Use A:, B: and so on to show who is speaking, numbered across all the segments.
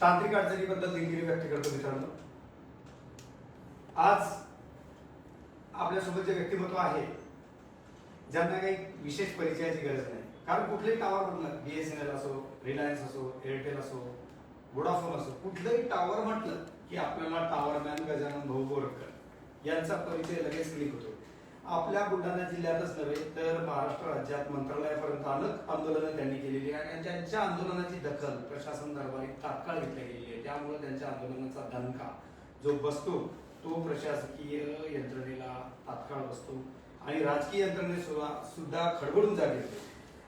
A: तांत्रिक अडचणीबद्दल दिलगिरी व्यक्त करतो मित्रांनो. आज आपल्यासोबत जे व्यक्तिमत्व आहे ज्यांना काही विशेष परिचयाची गरज नाही, कारण कुठलेही टावर म्हटलं, BSNL असो, रिलायन्स असो, एअरटेल असो, वोडाफोन असो, कुठलंही टावर म्हटलं की आपल्याला टावरमॅन गजानन भाऊ बोरकर यांचा परिचय लगेच क्लिक होतो. आपल्या बुलढाणा जिल्ह्यातच नव्हे तर महाराष्ट्र राज्यात मंत्रालयापर्यंत अनेक आंदोलनं त्यांनी केलेली आहे आणि त्यांच्या आंदोलनाची दखल प्रशासन दरबारी तात्काळ घेतली गेलेली आहे. त्यामुळे त्यांच्या आंदोलनाचा दणका जो बसतो तो प्रशासकीय यंत्रणेला तात्काळ बसतो आणि राजकीय यंत्रणे सुद्धा खडबडून जागे होते.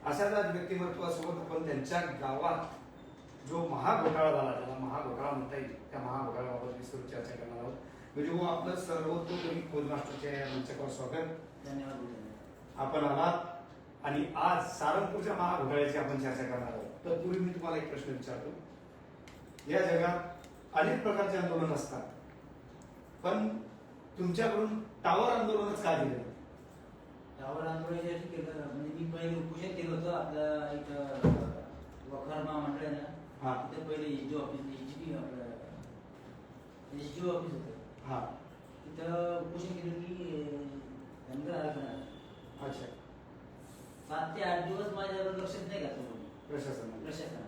A: अशाच व्यक्तिमत्वासोबत आपण त्यांच्या गावात जो महाघोटाळा झाला, ज्याला महाघोटाळा म्हणता येईल, त्या महाघोटाळ्याबाबत विस्तृत चर्चा करणार आहोत. म्हणजे आपलं सर्वतोपरी खोदमास्टरच्या या मंचावर स्वागत.
B: धन्यवाद.
A: आपण आलात आणि आज सारंगपूरच्या महाघोटाळ्याची आपण चर्चा करणार आहोत. तर पूर्वी मी तुम्हाला एक प्रश्न विचारतो. या जगात अनेक प्रकारचे आंदोलन असतात, पण तुमच्याकडून टावर आंदोलनच का दिलं?
B: टावर आंदोलन केलं म्हणजे मी पहिले उपोषण केलं होतं आपल्या इथं वखार महामंडळ आहे ना, तिथं पहिले एसडी ऑफिस, एसडी ऑफिस होतं. तिथं उपोषण केलं की धनगर आरक्षण.
A: अच्छा.
B: 7 ते 8 दिवस माझ्यावर लक्षात नाही घातलं प्रशासनाने.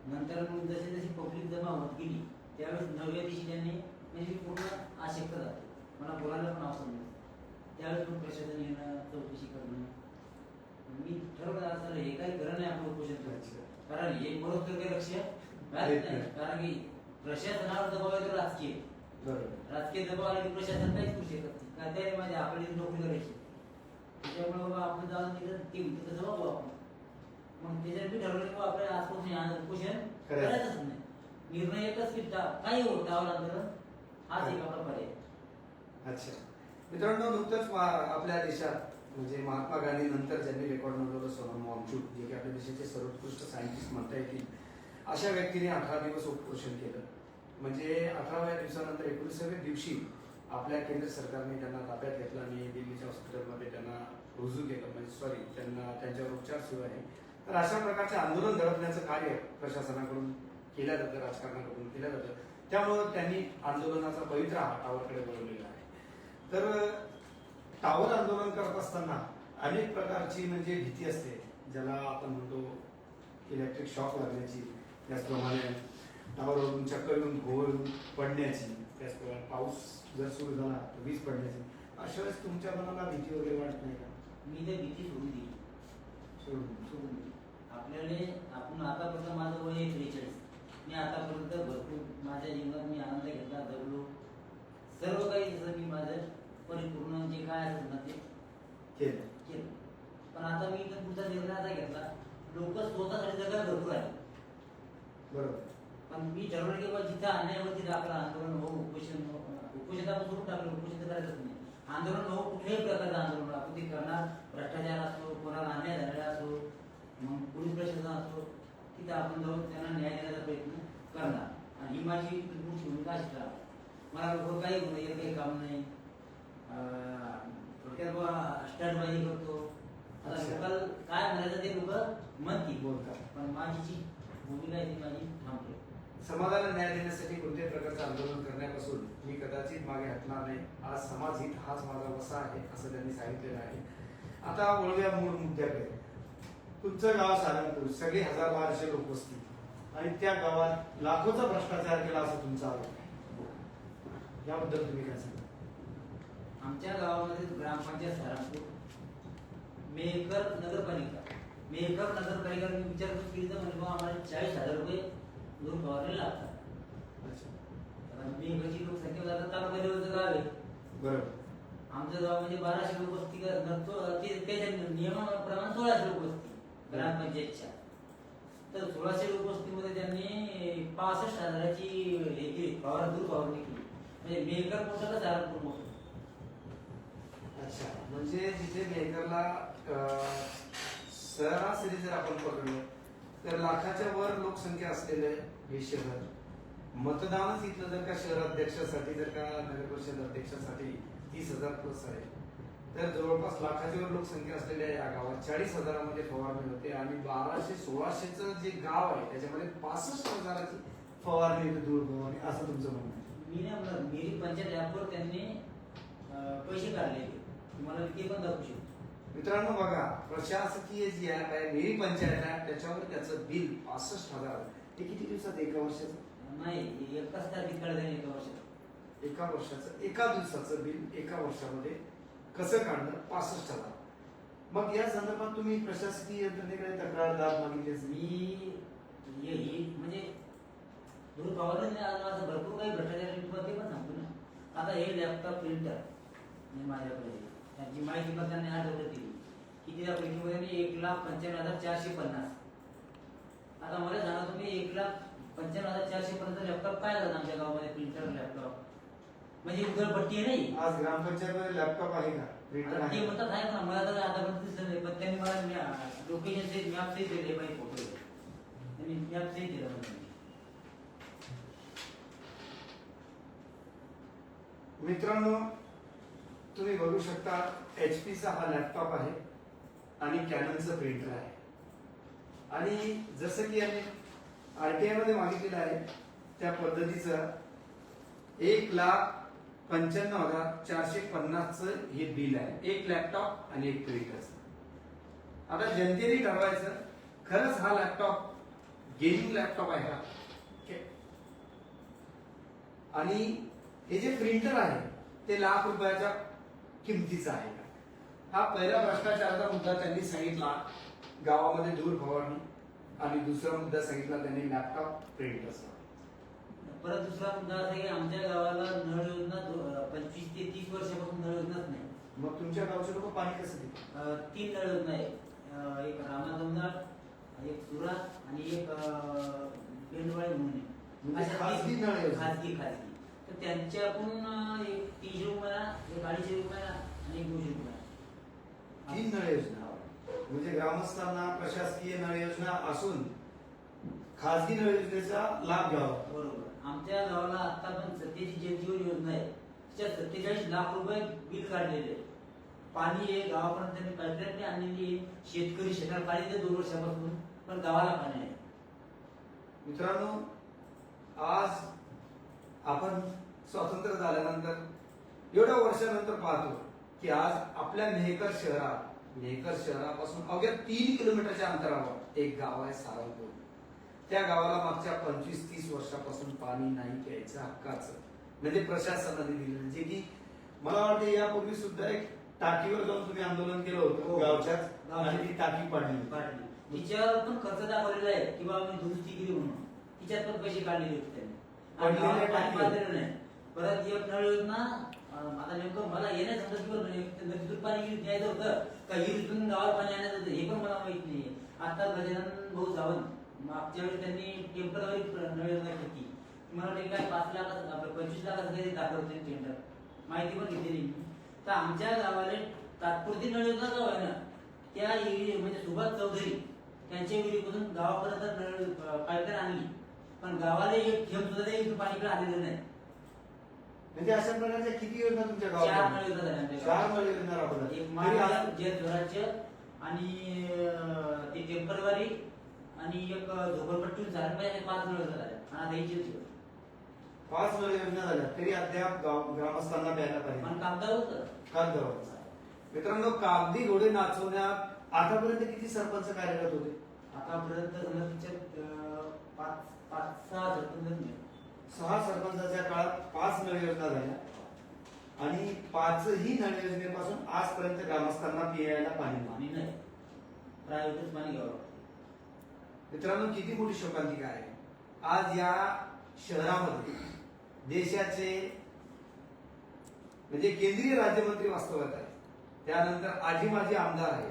B: नंतर मग जशी जशी पब्लिक जमा होत गेली त्यावेळेस 9व्या दिवशी त्यांनी म्हणजे पूर्ण आशक्त झाले, मला बोलायला पण आवडत नाही. त्यावेळेस पण प्रशासन येणं, चौकशी करणं. मी ठरवलं असं हे काही खरं नाही आपण उपोषण करायचं, कारण हे बरोबर काही लक्ष घालत नाही. कारण की प्रशासनावर दबाव येतो राजकीय. राजकीय दबाव आला की प्रशासन काहीच करू शकत नाही, कारण त्याने माझ्या आपली नोकरी करायची. त्याच्यामुळे बाबा आपण जाऊन तिथं तसं बघू आपण. मग त्याच्यात मी ठरवलं की आपल्याला आजपासून उपोषण करायचंच नाही. निर्णय एकच की काही हो टावर आंदोलन हाच एक आपला पर्याय.
A: अच्छा मित्रांनो, नुकतंच आपल्या देशात म्हणजे महात्मा गांधी नंतर ज्यांनी रेकॉर्ड नोंदवलं सोनम वांगचुक, जे की आपल्या देशाचे सर्वोत्कृष्ट सायंटिस्ट म्हणता येतील, अशा व्यक्तीने 18 दिवस उपोषण केलं. म्हणजे 18व्या दिवसानंतर 19व्या दिवशी आपल्या केंद्र सरकारने त्यांना ताब्यात घेतलं आणि दिल्लीच्या हॉस्पिटलमध्ये त्यांना रुजू केलं. म्हणजे त्यांच्यावर उपचार सुरू आहे. तर अशा प्रकारचे आंदोलन दडपण्याचं कार्य प्रशासनाकडून केलं जातं, राजकारणाकडून केलं जातं. त्यामुळं त्यांनी आंदोलनाचा पवित्र हात टावरकडे वळवलेला आहे. तर टावर आंदोलन करत असताना अनेक प्रकारची म्हणजे भीती असते, ज्याला आपण म्हणतो इलेक्ट्रिक शॉक लागण्याची, त्याचप्रमाणे टावरवरून चक्कर येऊन घोळून पडण्याची, त्याचप्रमाणे पाऊस जर सुरू झाला तर वीज पडण्याची. अशा वेळेस तुमच्या मनाला भीती वगैरे वाटत नाही का?
B: मी ते भीती सोडून दिली. आपण आतापर्यंत माझं वय 43. मी आतापर्यंत भरपूर माझ्या जीवनात मी आनंद घेतला, जगलो. सर्व काही जसं मी माझं परिपूर्ण जे काय असेल ना ते केलं. पण आता मी पुढचा निर्णय असा घेतला, लोक स्वतःसाठी जगायला भरपूर आहे.
A: बरोबर.
B: पण मी ठरवलं की बाबा जिथं अन्याय होईल तिथं आपलं आंदोलन हो, उपोषण आपण सुरू टाकलं. उपोषण करायचंच नाही. आंदोलन हो, कुठल्याही प्रकारचं आंदोलन आपण ते करणार. भ्रष्टाचार असो, कोणाला अन्याय झालेला असो, मग पोलीस प्रशासन असो, तिथं आपण जाऊन त्यांना न्याय देण्याचा प्रयत्न करणार. आणि ही माझी पुढची भूमिका अशी राहणार. मला लोक काही काही काम नाही, थोडक्यात स्टंटबाजी करतो. आता लोकांना काय म्हणायचं ते लोक म्हणतील,
A: बोलतात.
B: पण माझी जी भूमिका आहे ती माझी थांबते.
A: समाजाला न्याय देण्यासाठी कोणत्याही प्रकारचं आंदोलन करण्यापासून मी कदाचित मागे हटणार नाही. आज समाज हित हाच माझा वसा आहे असं त्यांनी सांगितलेलं आहे. आता वळूया मूळ मुद्द्याकडे. तुमचं गाव सारंगपूर, सगळे 1000-1200 लोक वस्ती आणि त्या गावात लाखोचा भ्रष्टाचार केला असं तुमचा आरोप आहे. याबद्दल तुम्ही काय सांगा?
B: आमच्या गावामध्ये ग्रामपंचायत सारंगपूर, मेहकर नगरपालिका मी विचारपूस केली तर म्हणजे आम्हाला 40,000 रुपये लोन फवारणी लागतात. मेहकरची लोकसंख्या जातात तालुका लेवलचं गाव आहे.
A: बरोबर.
B: आमचं गाव म्हणजे 1200 लोक वस्ती, त्याच्या नियमाप्रमाणे 1600 लोक वस्ती ग्रामपंचायतच्या. तर 1600 लोक वस्तीमध्ये त्यांनी 65,000ची हे केली, दूर फवारणी केली. म्हणजे मेहकर मोठं का सारंगपूर मोठं?
A: अच्छा, म्हणजे जिथे मेहकरला सरासरी जर आपण पकडलं तर लाखाच्या वर लोकसंख्या असलेले हे शहर, मतदानच इथलं जर का शहराध्यक्षासाठी, जर का नगर परिषद अध्यक्षासाठी 30,000 प्लस आहे, तर जवळपास लाखाच्या वर लोकसंख्या असलेल्या या गावात 40,000मध्ये फवारणी होते आणि 1200-1600चं जे गाव आहे त्याच्यामध्ये 65,000ची फवारणी धूळ फवारणी असं तुमचं म्हणणं आहे?
B: मी नाही म्हणत, मिरी पंचायत ॲपवर त्यांनी पैसे काढले, तुम्हाला ते पण दाखवू शकतो.
A: मित्रांनो बघा, प्रशासकीय जी ऍप आहे मेरी पंचायत ऍप, त्याच्यावर त्याचं बिल 65,000. ते किती दिवसात? एका वर्षाचं
B: नाही, एकाच तारखेत काढलं एका वर्षात.
A: एका वर्षाचं, एका दिवसाचं बिल एका वर्षामध्ये कसं काढलं? 65,000. मग या संदर्भात तुम्ही प्रशासकीय यंत्रणेकडे तक्रार दाद मागितली असेल?
B: ही म्हणजे दूर फवारणी असं भरपूर काही भ्रष्टाचार ते पण सांगतो ना. आता हे लॅपटॉप प्रिंटर माझ्याकडे, त्यांची माहिती पण त्यांनी आठवलं दिली. किती त्या पैकीमध्ये 1,95,450. आता मला सांगा तुम्ही, 1,95,450 पर्यंत लॅपटॉप काय झालं आमच्या गावामध्ये? प्रिंटर लॅपटॉप म्हणजे उधळपट्टी आहे नाही.
A: आज ग्रामपंचायत लॅपटॉप आहे का? प्रिंटर
B: ते म्हणतात आहे ना, मला तर आतापर्यंत दिसलं नाही. पण त्यांनी मला लोकेशन सहित मॅप सहित दिले पाहिजे, फोटो त्यांनी मॅप सहित दिला मला.
A: मित्रांनो, तुम्ही बघू शकता HP चा हा लॅपटॉप आहे आणि कॅननचं प्रिंटर आहे. आणि जसं की यांनी RTI मध्ये मागितलेलं आहे त्या पद्धतीचं 1,95,450 हे बिल आहे, एक लॅपटॉप आणि एक प्रिंटरचं. आता जनतेने ठरवायचं, खरंच हा लॅपटॉप गेमिंग लॅपटॉप आहे का? आणि हे जे प्रिंटर आहे ते ₹1,00,000 किमतीचं आहे का? हा पहिला भ्रष्टाचाराचा मुद्दा त्यांनी सांगितला, गावामध्ये धूर फवारणी. आणि दुसरा मुद्दा सांगितला त्यांनी लॅपटॉप प्रिंटरचा.
B: परत दुसरा मुद्दा असा की आमच्या गावाला नळ योजना 25 ते 30 वर्षापासून नळ योजनाच नाही.
A: मग तुमच्या गावचे लोक पाणी कसं देतात?
B: 3 नळ योजना आहे, एक रामाजमदार, एक सुरा आणि एक बेंडवाळे म्हणून आहे.
A: म्हणजे खाजगी नळ योजना?
B: खाजगी. तर त्यांच्याकडून एक 300 रुपयाला, एक 250 रुपयाला आणि एक 200 रुपयाला
A: 3 नळ योजना. म्हणजे ग्रामस्थांना प्रशासकीय नळ योजना असून खाजगी नळ योजनेचा लाभ घ्यावा.
B: बरोबर. आमच्या गावाला आता पण सत्तेची जलजीवन योजना आहे, त्याच्यात 47 लाख रुपये बिल काढलेले. पाणी आहे गावापर्यंत, त्यांनी पाईपलाईन आणलेली आहे. शेतकरी शेतात पाणी देते 2 वर्षापासून, पण गावाला पाणी नाही.
A: मित्रांनो, आज आपण स्वातंत्र्य झाल्यानंतर एवढ्या वर्षानंतर पाहतो की आज आपल्या मेहकर शहरापासून अवघ्या 3 किलोमीटरच्या अंतरावर एक गाव आहे सारंगपूर. त्या गावाला मागच्या 25-30 वर्षापासून पाणी नाही प्यायचं हक्काचं, म्हणजे प्रशासनाने दिलेलं. जे की मला वाटतं यापूर्वी सुद्धा एक टाकीवर जाऊन तुम्ही आंदोलन केलं होतं गावच्याच, आणि ती टाकी पाडली.
B: तिच्यावर पण खर्च दाखवलेला आहे की बाबा मी दुरुस्ती केली म्हणून, तिच्यात पण पैसे काढलेले होते त्यांनी. नाही. परत एक नळ योजना, आता नेमकं मला येण्या समजा नदीतून पाणी न्यायचं होतं का हिरीतून गावात पाणी आणायचं होतं हे पण मला माहित नाहीये. आता गजानन भाऊ सावंत मागच्या वेळी त्यांनी टेम्पररी नळ योजना घेतली. मला वाटतं काय 5 लाखाचं आपलं 25 लाखाचं काही दाखवत नाही टेंडर, माहिती पण घेतलेली मी. तर आमच्या गावाला तात्पुरती नळ योजना जो आहे ना, त्या म्हणजे सुभाष चौधरी त्यांच्या विहिरीपासून गावापर्यंत नळ पाईपलाईन आणली, पण गावाला एक थेंब सुद्धा त्या पाणीकडे आलेलं नाही.
A: म्हणजे अशा प्रकारच्या किती योजना तुमच्या गावात?
B: 4 नळ योजना झाल्या.
A: 4 नळ योजना राबवल्या.
B: एक महाराज जयद्वाराचे आणि ते टेम्परवारी आणि एक झोपडपट्टी झाल्या पाहिजे. 5 नळ योजना झाल्या. आणि आता ही
A: 5 नळ योजना झाल्या तरी अद्याप ग्रामस्थांना प्यायला पाहिजे.
B: पण कागदावर होतं.
A: कागदावर. मित्रांनो, कागदी घोडे नाचवण्यात आतापर्यंत किती सरपंच कार्यरत होते?
B: आतापर्यंत समजा 5-6 सरपंच.
A: 6 सरपंचाच्या काळात 5 नळ योजना झाल्या आणि 5ही नळ योजनेपासून आजपर्यंत ग्रामस्थांना पियायला पाणी
B: नाही. प्रायव्हेटच पाणी घ्यावं.
A: मित्रांनो, किती मोठी शोकांतिका आहे. आज या शहरामध्ये देशाचे म्हणजे केंद्रीय राज्यमंत्री वास्तव्यात आहे, त्यानंतर आजी माजी आमदार आहे,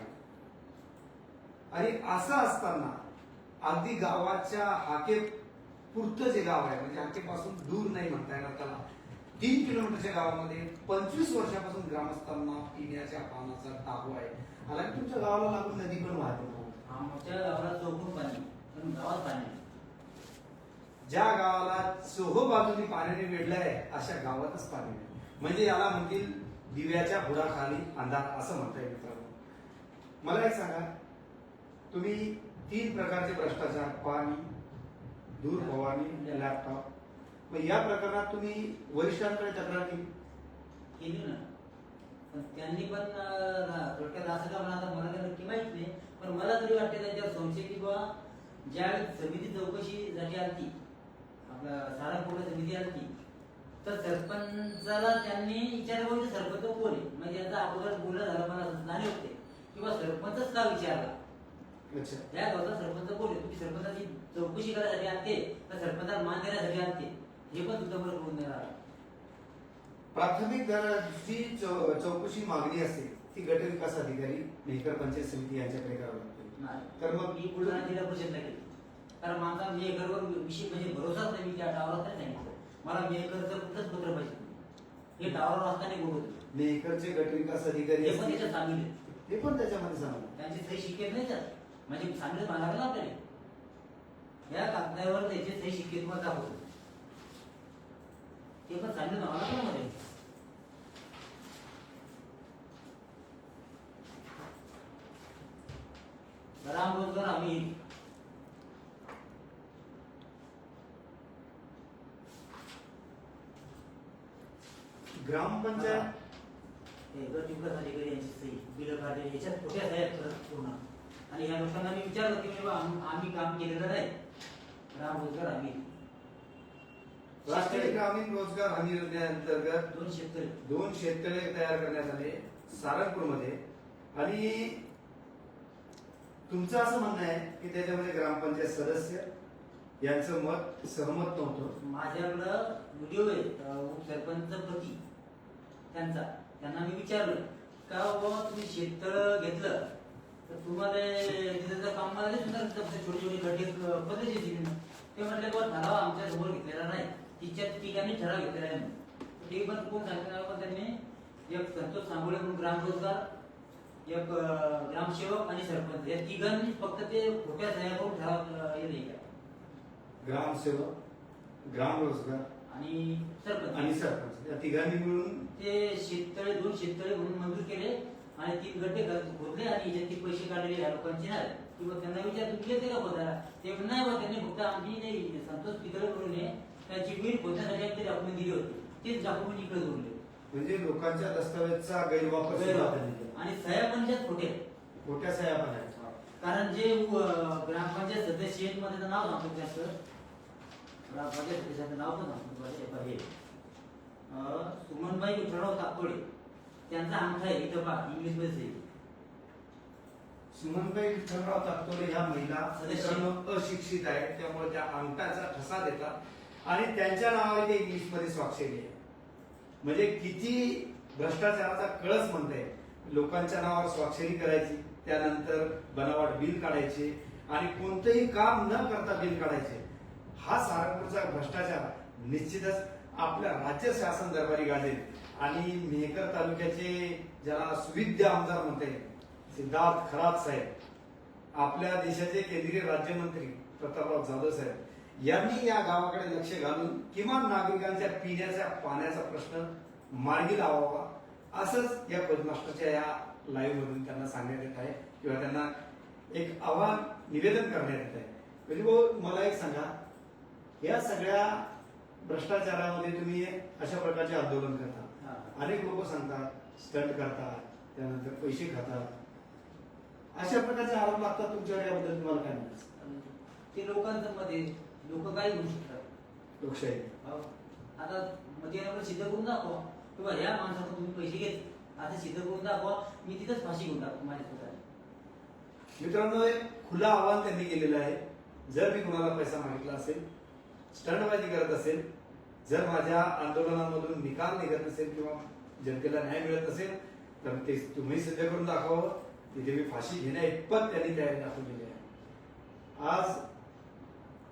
A: आणि असं असताना अगदी गावाच्या हाके पुरतं जे गाव आहे, म्हणजे हाकेपासून दूर नाही म्हणता येणार त्याला, 3 किलोमीटरच्या गावामध्ये 25 वर्षापासून ग्रामस्थांना पिण्याच्या पाण्याचा ताबू आहे. हालांकी तुमच्या गावाला लागून नदी पण वाहते.
B: आमच्या गावाला चौकून पाणी, पण गावात पाणी.
A: ज्या गावाला चोहो बाजूनी पाण्याने वेढलंय अशा गावातच पाणी नाही. म्हणजे याला म्हणतील दिव्याच्या बुडाखाली अंधार असं म्हणता येईल. मित्रांनो, मला एक सांगा, तुम्ही 3 प्रकारचे भ्रष्टाचार, पाणी, दूर फवारणी लॅपटॉप मग या प्रकरणात तुम्ही वरिष्ठांकडे तक्रार
B: केली ना, पण त्यांनी पण थोडक्यात असं का म्हणा, मला तर नक्की माहित नाही, पण मला तरी वाटतं त्यांच्यावर संशय की बाबा ज्यावेळी समिती चौकशीसाठी आलती, आपला सारंगपूर समिती आलती, तर सरपंचाला त्यांनी विचारलं की सरपंच कोण आहे, म्हणजे यांचा अगोदर बोलणं झालं, मला जाणीव होते किंवा सरपंचच का विचारला, त्या गावचा सरपंच कोण आहे, तुम्ही सरपंचाची चौकशी करायसाठी आणते तर सरपंचाला मान देण्यासाठी आणते, हे पण सुद्धा मला कळून देणार.
A: प्राथमिक जी चौकशी मागणी असते ती गट विकास अधिकारी मेहकर पंचायत समिती यांच्याकडे करावी लागते.
B: तर मग मी बुलढाणा जिल्हा परिषदला केली, कारण माझा मेहकरवर विषय म्हणजे भरोसाच नाही, मी त्या टावरवर सांगितलं मला मेहकरचं कुठंच पत्र पाहिजे, हे टावरवर असताना बोलत
A: मेहकरचे गट विकास अधिकारी
B: ते पण त्याच्यात सांगितले,
A: ते पण त्याच्यामध्ये सांगितलं
B: त्यांची सही शिक्के नाही त्यात, म्हणजे सांगितलं मला लागलं आपल्याला या कागदावर त्याचे सही शिक्के तुम्हाला दाखवतो, ते पण सांगितलं मला लागलं मध्ये. राम रोजगार आम्ही
A: ग्रामपंचायत
B: गट विकास अधिकारी यांची सही बिल काढले याच्यात खोट्या सह्या पूर्ण, आणि या लोकांना मी विचारलं की आम्ही काम केलेलं नाही, राम रोजगार आम्ही
A: राष्ट्रीय ग्रामीण रोजगार हमी योजनेअंतर्गत दोन शेततळे तयार करण्यात आले सारंगपूरमध्ये, आणि तुमचं असं म्हणणं आहे की त्याच्यामध्ये ग्रामपंचायत सदस्य यांचं मत सहमत नव्हतं.
B: माझ्याकडं व्हिडिओ आहे सरपंच पती त्यांना मी विचारलं का बाबा तुम्ही शेततळ घेतलं तर तुम्हाला तिथं काम मला छोटे छोटे गड्डे पद्धती, ते म्हटलं बाबा ठराव आमच्या समोर घेतलेला नाही, तिच्या ठिकाणी ठराव घेतलेला आहे, ते पण कोण सांगितलं, पण त्यांनी एक संतोष सांगोळे म्हणून ग्राम रोजगार, एक ग्रामसेवक आणि सरपंच या तिघांनी फक्त ते खोट्या सह्या करून ठराव हे नाही का,
A: ग्रामसेवक ग्राम रोजगार
B: आणि
A: सरपंच या तिघांनी मिळून
B: ते शेततळे दोन शेततळे म्हणून मंजूर केले आणि 3 गड्डे खोदले आणि याच्यात पैसे काढलेले या लोकांचे नाही, किंवा त्यांना विचार तुम्ही येते का खोदायला, ते पण नाही, त्यांनी फक्त आमची नाही संतोष पितळे म्हणून त्याची विहीर खोदण्यासाठी ते डॉक्युमेंट दिले होते, तेच डॉक्युमेंट इकडे जोडले,
A: म्हणजे लोकांच्या दस्तावेजचा गैरवापर
B: आणि सह्या पण त्यात
A: खोट्या सह्या पण आहेत.
B: कारण जे ग्रामपंचायत सदस्य मध्ये नाव सांगतो त्याचं ग्रामपंचायत सदस्याचं नाव पण सांगतो हे सुमनबाई विठ्ठलराव तापतोडे, त्यांचा अंगठा आहे इथं पहा इंग्लिश मध्ये,
A: सुमनबाई विठ्ठलराव तापतोडे ह्या महिला अशिक्षित आहेत, त्यामुळे त्या अंगठाचा ठसा देतात आणि त्यांच्या नावाने ते इंग्लिश मध्ये स्वाक्षरी आहे, म्हणजे किती भ्रष्टाचाराचा कळस म्हणताय, लोकांच्या नावावर स्वाक्षरी करायची, त्यानंतर बनावट बिल काढायचे आणि कोणतेही काम न करता बिल काढायचे, हा सारंगपूरचा भ्रष्टाचार निश्चितच आपल्या राज्य शासन दरबारी गाजेल. आणि मेहकर तालुक्याचे ज्याला सुविद्य आमदार म्हणते सिद्धार्थ खरात साहेब, आपल्या देशाचे केंद्रीय राज्यमंत्री प्रतापराव जाधव साहेब यांनी या गावाकडे लक्ष घालून किमान नागरिकांच्या पिण्याच्या पाण्याचा प्रश्न मार्गी लावावा, असंच या पद्मास्टरच्या या लाईव्ह मधून त्यांना सांगण्यात येत आहे किंवा त्यांना एक आव्हान निवेदन करण्यात येत आहे. म्हणजे मला एक सांगा, या सगळ्या भ्रष्टाचारामध्ये तुम्ही अशा प्रकारचे आंदोलन करता, अनेक लोक सांगतात स्टंट करतात, त्यानंतर पैसे खातात, अशा प्रकारचे आरोप लागतात तुमच्यावर, याबद्दल तुम्हाला काय म्हणायचं?
B: ते लोकांचं मध्ये लोक काय घेऊ शकतात,
A: लोकशाही
B: आता मध्ये सिद्ध करून दाखवा किंवा या माणसाकडून तुम्ही पैसे घेत आता सिद्ध करून दाखवा, मी तिथंच फाशी घेऊन टाकतो माझ्या स्वतः.
A: मित्रांनो, एक खुलं आव्हान त्यांनी केलेलं आहे, जर मी कुणाला पैसा मागितला असेल, स्टंटबाजी करत असेल, जर माझ्या आंदोलनामधून निकाल निघत नसेल किंवा जनतेला न्याय मिळत नसेल तर ते तुम्ही सिद्ध करून दाखवावं, तिथे मी फाशी घेण्या इतपत त्यांनी तयारी दाखवलेली आहे. आज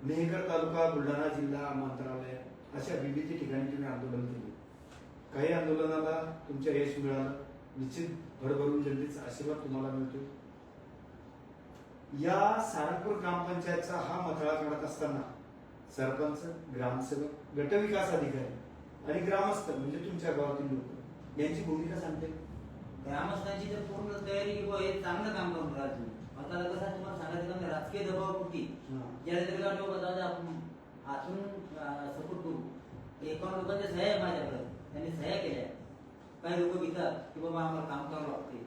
A: मेहकर तालुका, बुलढाणा जिल्हा, मंत्रालय अशा विविध ठिकाणी तुम्ही आंदोलन केले, काही आंदोलनाला तुमचं यश मिळालं, निश्चित भरभरून जनतेचा आशीर्वाद तुम्हाला मिळतो. या सारंगपूर ग्रामपंचायतचा हा मथळा काढत असताना सरपंच, ग्रामसेवक, गटविकास अधिकारी आणि ग्रामस्थ म्हणजे तुमच्या गावातील लोक यांची भूमिका सांगते.
B: ग्रामस्थांची तर पूर्ण तयारी किंवा हे चांगलं काम करून राहतो. आता कसं तुम्हाला सांगायचं का राजकीय दबावापोटी ज्याला तरी आपण आतून सपोर्ट करू. 51 लोकांच्या सह्या आहे माझ्याकडे, त्यांनी सह्या केल्या. काही लोक घेतात की बाबा आम्हाला काम करावं लागते,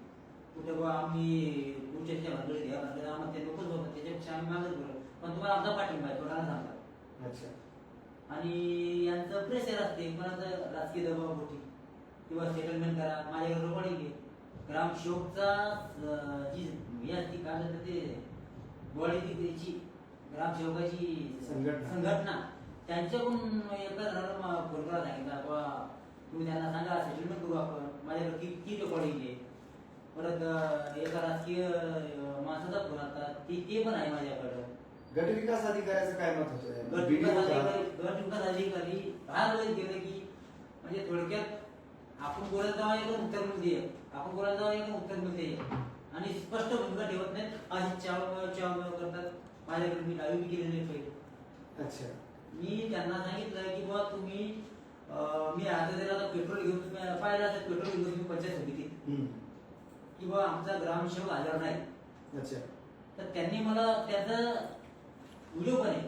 B: कुठे बाबा आम्ही पुढच्या भानगडीत घ्या भानगडीत, आम्हाला ते लोकच होतात, त्याच्यापेक्षा आम्ही मागच बोलतो. पण तुम्हाला आमचा पाठिंबा आहे, थोडा सांगतात.
A: अच्छा.
B: आणि यांचं प्रेशर असते, कोणाचं राजकीय दबाव होती किंवा सेटलमेंट करा. माझ्याकडे रेकॉर्डिंग आहे. ग्रामसेवकचा जी हे असते काय म्हणतात ते बॉडी त्याची ग्रामसेवकाची संघटना त्यांच्याकडून एका जणाला फोन करा सांगितला बाबा तुम्ही त्यांना सांगा सेटलमेंट करू आपण. माझ्याकडे किती रेकॉर्डिंग आहे. परत एका राजकीय माणसाचा फोन आता ते पण आहे माझ्याकडं.
A: गट विकास अधिकाऱ्याचं काय मत होतं?
B: गट विकास अधिकारी फार वेळेस गेले की म्हणजे थोडक्यात आपण बोलत जावा एकदम उत्तर मिळते, आपण बोलत जावा एकदम उत्तर मिळते आणि स्पष्ट भूमिका ठेवत नाहीत. अशी चाव करतात. माझ्याकडे मी डावी केलेली आहे पहिले.
A: अच्छा.
B: मी त्यांना सांगितलं की बाबा तुम्ही मी आता जर आता पेट्रोल घेऊन तुम्ही पाहिलं असेल पेट्रोल घेऊन तुम्ही पंचायत समितीत की बाबा आमचा ग्रामसेवक हजर नाही.
A: अच्छा.
B: तर त्यांनी मला त्याचं व्हिडिओ पण आहे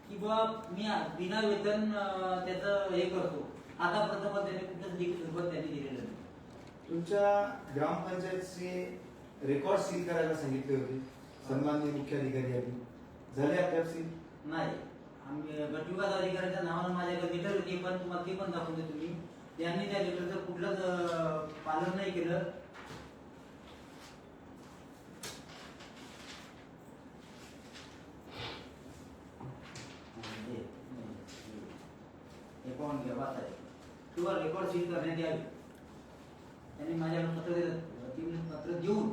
B: की बाबा मी बिना वेतन त्याचं हे करतो. आतापर्यंत पण त्यांनी कुठंच लिखित स्वरूपात त्यांनी दिलेलं नाही.
A: तुमच्या ग्रामपंचायतचे रेकॉर्ड सील करायला सांगितले होते सन्माननीय मुख्याधिकारी यांनी, झाले अद्याप सील?
B: नाही. आम्ही गट विकास अधिकाऱ्याच्या नावानं माझ्याकडे लेटर होते, पण तुम्हाला ते पण दाखवून देतो मी. त्यांनी त्या लेटरचं कुठलंच पालन नाही केलं. पाहून घ्या वाचा किंवा रेकॉर्ड सील करण्यात यावे. त्यांनी माझ्याकडे पत्र दिलं, 3 पत्र देऊन.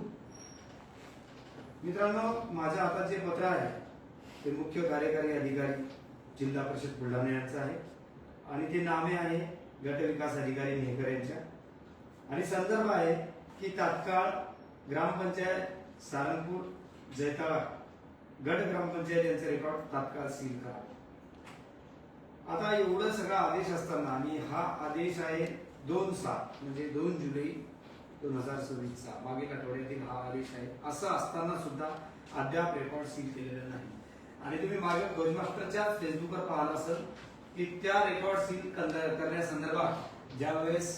A: मित्रांनो, माझ्या हातात जे पत्र आहे ते मुख्य कार्यकारी अधिकारी जिल्हा परिषद बुलढाणा यांचं आहे आणि ते नामे आहे गट विकास अधिकारी मेहकर यांच्या आणि संदर्भ आहे की तात्काळ ग्रामपंचायत सारंगपूर जैताळा गट ग्रामपंचायत यांचे रेकॉर्ड तात्काळ सील करा. आता एवढं सगळा आदेश असताना आणि हा आदेश आहे 2/7 म्हणजे 2 जुलै 2026 चा, मागील आठवड्यातील हा आदेश आहे. असं असताना सुद्धा अद्याप रेकॉर्ड सील केलेलं नाही. आणि तुम्ही मागे भोजमास्टरच्या फेसबुकवर पाहिलं असेल की त्या रेकॉर्ड सील करण्यासंदर्भात ज्या वेळेस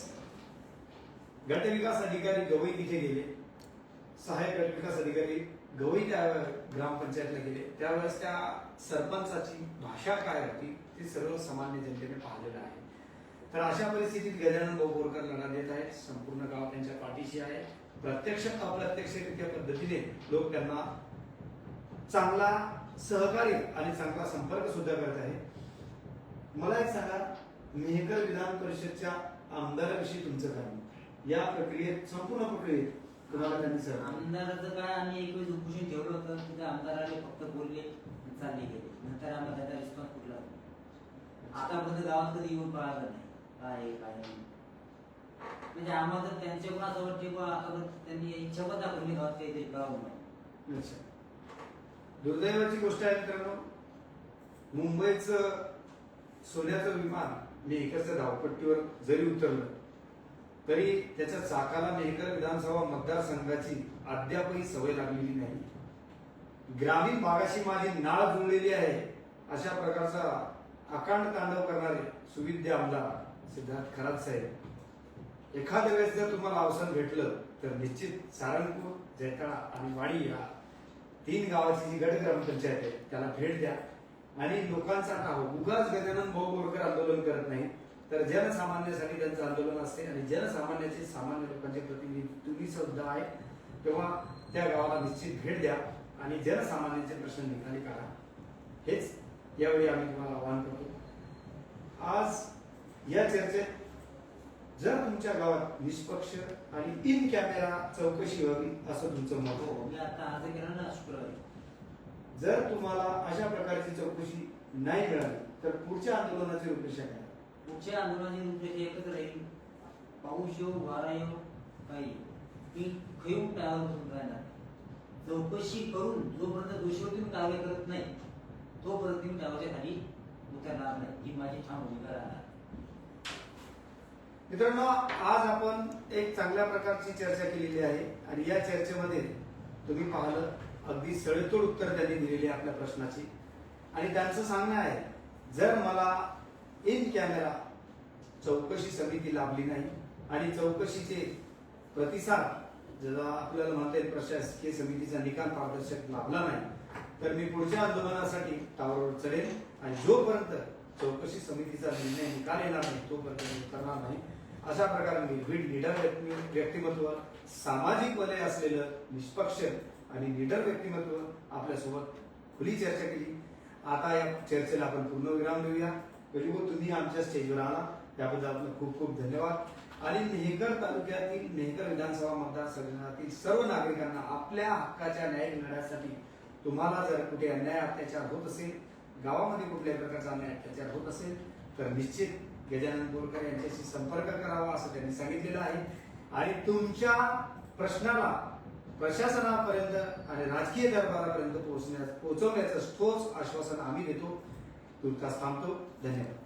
A: गट विकास अधिकारी गवई तिथे गेले, सहाय्यक गट विकास अधिकारी गवई त्या ग्रामपंचायतला गेले, त्यावेळेस त्या सरपंचाची भाषा काय होती ते सर्व सामान्य जनतेने पाहिलेलं आहे. तर अशा परिस्थितीत गजानन भाऊ बोरकर लढा देत आहेत. संपूर्ण गाव त्यांच्या पाठीशी आहे. प्रत्यक्ष अप्रत्यक्षरित्या पद्धतीने लोक त्यांना चांगला सहकार्य आणि चांगला संपर्क सुद्धा करत आहे. मला एक सांगा, मेहकर विधान परिषदच्या आमदाराविषयी तुमचं काय? या प्रक्रियेत संपूर्ण प्रक्रियेत तुम्हाला त्यांनी सर
B: आमदाराचं काय आम्ही एक वेळेस उपोषण ठेवलं होतं. तिथे आमदाराने फक्त बोलले चालले गेले. नंतर आम्हाला त्याचा रिस्पॉन्स कुठला आतापर्यंत गावात कधी येऊन पाहिलं नाही काय नाही. म्हणजे आम्हाला तर त्यांच्याकडून असं वाटते की आतापर्यंत त्यांनी इच्छा पण दाखवली गावात काहीतरी करावं म्हणून.
A: अच्छा. दुर्दैवाची गोष्ट आहे मित्रांनो, मुंबईचं सोन्याचं विमान मेहकरच्या धावपट्टीवर जरी उतरलं तरी त्याच्या चाकाला मेहकर विधानसभा मतदारसंघाची अद्यापही सवय लागलेली नाही. ग्रामीण भागाशी माझी नाळ जुळलेली आहे अशा प्रकारचा अकांड तांडव करणारे सुविद्य आमदार सिद्धार्थ खरात साहेब एखाद्या वेळेस जर तुम्हाला अवसर भेटलं तर निश्चित सारंगपूर, जैताळा आणि वाडी या 3 गावाची जी गट ग्रामपंचायत आहे त्याला भेट द्या आणि लोकांचा ठाव. उगाच गजानन भाऊ बोरकर आंदोलन करत नाही तर जनसामान्यासाठी त्यांचं आंदोलन असते आणि जनसामान्याचे सामान्य लोकांचे प्रतिनिधी तुम्ही सुद्धा आहे. तेव्हा त्या गावाला निश्चित भेट द्या आणि जनसामान्यांचे प्रश्न निकाली काढा. हेच यावेळी आम्ही तुम्हाला आवाहन करतो. आज या चर्चेत जर तुमच्या गावात निष्पक्ष आणि इन कॅमेरा चौकशी व्हावी असं तुमचं मत
B: हो, मी आता अर्ज केला ना शुक्रवारी.
A: जर तुम्हाला अशा प्रकारची चौकशी नाही मिळाली तर पुढच्या आंदोलनाची रूपरेषा काय?
B: पुढच्या आंदोलनाची रूपरेषा एकच राहील. पाऊस येऊ वारा येऊ काही मी खैऊन टाळावर बसून राहणार. चौकशी करून जोपर्यंत दोषीवर तुम्ही कारवाई करत नाही तोपर्यंत तुम्ही टाळाच्या खाली उतरणार नाही. ही माझी ठाम भूमिका राहणार.
A: मित्रांनो, आज आपण एक चांगल्या प्रकारची चर्चा केलेली आहे आणि या चर्चेमध्ये तुम्ही पाहिलं अगदी सडेतोड उत्तर त्यांनी दिलेली आहे आपल्या प्रश्नाची आणि त्यांचं सांगणं आहे जर मला इन कॅमेरा चौकशी समिती लाभली नाही आणि चौकशीचे प्रतिसाद ज्याला आपल्याला म्हणता येईल प्रशासकीय समितीचा निकाल पारदर्शक लाभला नाही तर मी पुढच्या आंदोलनासाठी टावरवर चढेल आणि जोपर्यंत चौकशी समितीचा निर्णय निकाल येणार नाही तोपर्यंत मी करणार नाही. अशा प्रकारे निर्भीड निडर व्यक्तिमत्व, सामाजिक वलय असलेलं निष्पक्ष आणि निडर व्यक्तिमत्व आपल्यासोबत खुली चर्चा केली. आता या चर्चेला आपण पूर्णविराम देऊया. गरीबो, तुम्ही आमच्या स्टेजवर आला त्याबद्दल आपलं खूप खूप धन्यवाद. आणि मेहकर तालुक्यातील मेहकर विधानसभा मतदारसंघातील सर्व नागरिकांना आपल्या हक्काच्या न्यायिक लढ्यासाठी तुम्हाला जर कुठे अन्याय अत्याचार होत असेल, गावामध्ये कुठल्याही प्रकारचा अन्याय अत्याचार होत असेल तर निश्चित गजानन बोरकर यांच्याशी संपर्क करावा असं त्यांनी सांगितलेलं आहे. आणि तुमच्या प्रश्नाला प्रशासनापर्यंत आणि राजकीय दरबारापर्यंत पोहोचवण्याचं ठोस आश्वासन आम्ही देतो. तुर्तास थांबतो. धन्यवाद.